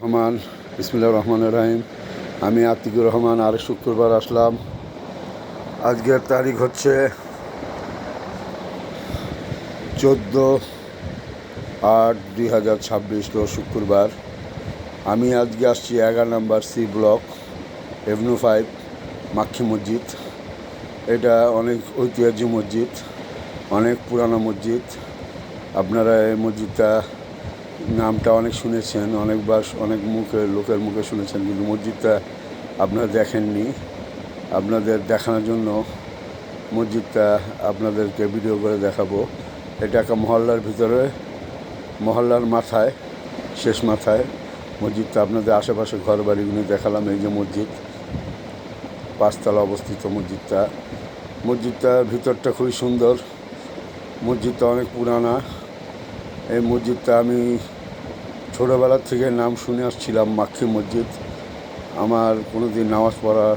রহমান বিসমিল্লাহির রহমানির রহিম। আমি আতিকুর রহমান। আর শুক্রবার আসলাম। আজকের তারিখ হচ্ছে 14/8/2026, শুক্রবার। আমি আজকে আসছি 11 নম্বর সি ব্লক, এভিনিউ 5, মাক্ষী মসজিদ। এটা অনেক ঐতিহ্য মসজিদ, অনেক পুরানো মসজিদ। আপনারা এই মসজিদটা নামটা অনেক শুনেছেন, অনেকবার অনেক লোকের মুখে শুনেছেন, কিন্তু মসজিদটা আপনারা দেখেননি। আপনাদের দেখানোর জন্য মসজিদটা আপনাদেরকে ভিডিও করে দেখাবো। এটা একটা মহল্লার ভিতরে, মহল্লার মাথায়, শেষ মাথায় মসজিদটা। আপনাদের আশেপাশে ঘর বাড়িগুলি দেখালাম। এই যে মসজিদ, 5 তলা অবস্থিত মসজিদটার ভিতরটা খুবই সুন্দর। মসজিদটা অনেক পুরানা। এই মসজিদটা আমি ছোটোবেলার থেকে নাম শুনে আসছিলাম, মাক্ষী মসজিদ। আমার কোনো দিন নামাজ পড়া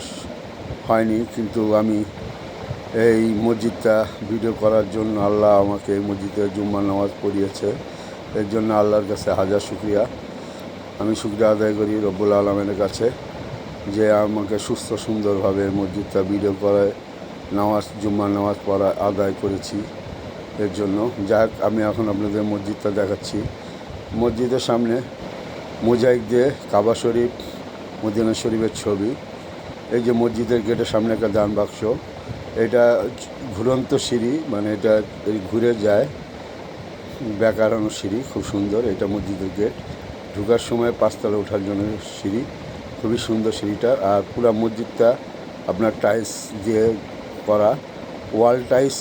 হয়নি, কিন্তু আমি এই মসজিদটা ভিডিও করার জন্য আল্লাহ আমাকে এই মসজিদে জুম্মার নামাজ পড়িয়েছে। এর জন্য আল্লাহর কাছে হাজার শুকরিয়া। আমি শুকরিয়া আদায় করি রব্বুল আলামিনের কাছে, যে আমাকে সুস্থ সুন্দরভাবে মসজিদটা ভিডিও করে জুম্মার নামাজ পড়া আদায় করেছি। এর জন্য যাক, আমি এখন আপনাদের মসজিদটা দেখাচ্ছি। মসজিদের সামনে মোজাইক দিয়ে কাবা শরীফ, মদিনা শরীফের ছবি। এই যে মসজিদের গেটের সামনে একটা দান বাক্স, এটা ঘুরন্ত সিঁড়ি, মানে এটা ঘুরে যায়, ব্যাকারানো সিঁড়ি, খুব সুন্দর। এটা মসজিদের গেট। ঢোকার সময় 5 তলা ওঠার জন্য সিঁড়ি, খুবই সুন্দর সিঁড়িটা। আর পুরো মসজিদটা আপনার টাইলস দিয়ে করা, ওয়াল টাইলস,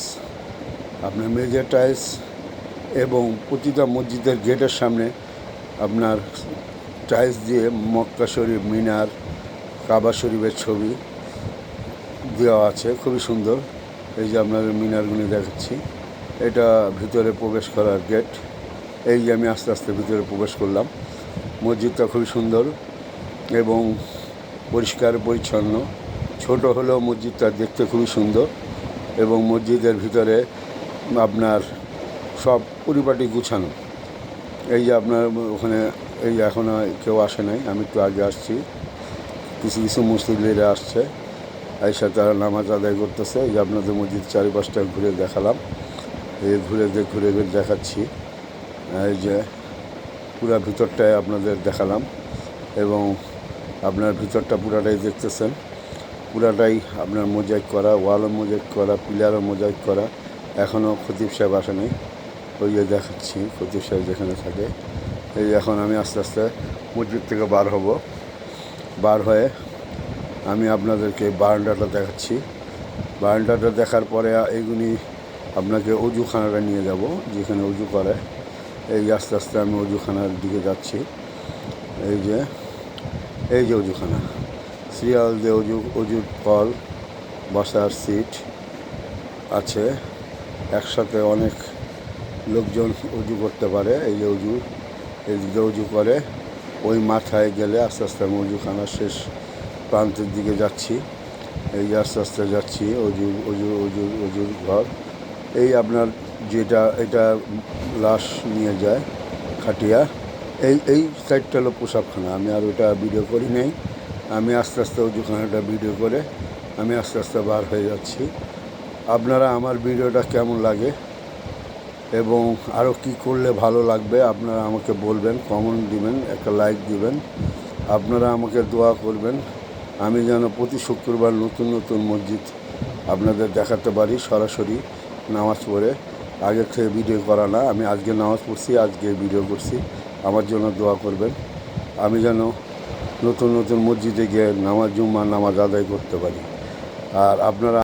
আপনার মেঝে টাইলস, এবং প্রতিটা মসজিদের গেটের সামনে আপনার টাইলস দিয়ে মক্কা শরীফ, মিনার, কাবা শরীফের ছবি দেওয়া আছে, খুবই সুন্দর। এই যে আপনার মিনারগুলি দেখাচ্ছি। এটা ভিতরে প্রবেশ করার গেট। এই যে আমি আস্তে আস্তে ভিতরে প্রবেশ করলাম। মসজিদটা খুবই সুন্দর এবং পরিষ্কার পরিচ্ছন্ন। ছোট হলেও মসজিদটা দেখতে খুবই সুন্দর, এবং মসজিদের ভিতরে আপনার সব পরিপাটি গুছানো। এই যে আপনার ওখানে, এই যে এখনও কেউ আসে নাই, আমি একটু আগে আসছি। কিছু কিছু মুসলিমরা আসছে, এসে তারা নামাজ আদায় করতেছে। এই যে আপনাদের মসজিদ চারিপাশটা ঘুরে দেখালাম, এই ঘুরে দেখাচ্ছি। এই যে পুরা ভিতরটায় আপনাদের দেখালাম, এবং আপনার ভিতরটা পুরাটাই দেখতেছেন। পুরাটাই আপনার মোজাইক করা, ওয়ালও মোজাইক করা, পিলারও মোজাইক করা। এখনও খতিব সাহেব আসে নাই। ওই যে দেখাচ্ছি খতিব সাহেব যেখানে থাকে। এই এখন আমি আস্তে আস্তে মসজিদ থেকে বার হয়ে আমি আপনাদেরকে বারান্দাটা দেখাচ্ছি। বারান্দাটা দেখার পরে এইগুলি আপনাকে অজুখানাটা নিয়ে যাব, যেখানে অজু করে। এই আস্তে আস্তে আমি অজুখানার দিকে যাচ্ছি। এই যে অজুখানা, সিরিয়াল দিয়ে অজুর কল, বসার সিট আছে। একসাথে অনেক লোকজন অজু করতে পারে। এই যে এদিকে অজু করে, ওই মাথায় গেলে আস্তে আস্তে আমি অজুখানার শেষ প্রান্তের দিকে যাচ্ছি। এই যে আস্তে আস্তে যাচ্ছি অজুর ঘর। এই আপনার এটা লাশ নিয়ে যায় খাটিয়া। এই সাইডটা হলো পোশাকখানা। আমি আর ওটা ভিডিও করি নাই। আমি আস্তে আস্তে অজুখানাটা ভিডিও করে আমি আস্তে আস্তে বার হয়ে যাচ্ছি। আপনারা আমার ভিডিওটা কেমন লাগে এবং আরও কি করলে ভালো লাগবে আপনারা আমাকে বলবেন, কমেন্ট দিবেন, একটা লাইক দিবেন। আপনারা আমাকে দোয়া করবেন, আমি যেন প্রতি শুক্রবার নতুন নতুন মসজিদ আপনাদের দেখাতে পারি, সরাসরি নামাজ পড়ে। আগের থেকে ভিডিও করা না, আমি আজকে নামাজ পড়ছি, আজকে ভিডিও করছি। আমার জন্য দোয়া করবেন, আমি যেন নতুন নতুন মসজিদে গিয়ে জুম্মার নামাজ আদায় করতে পারি। আর আপনারা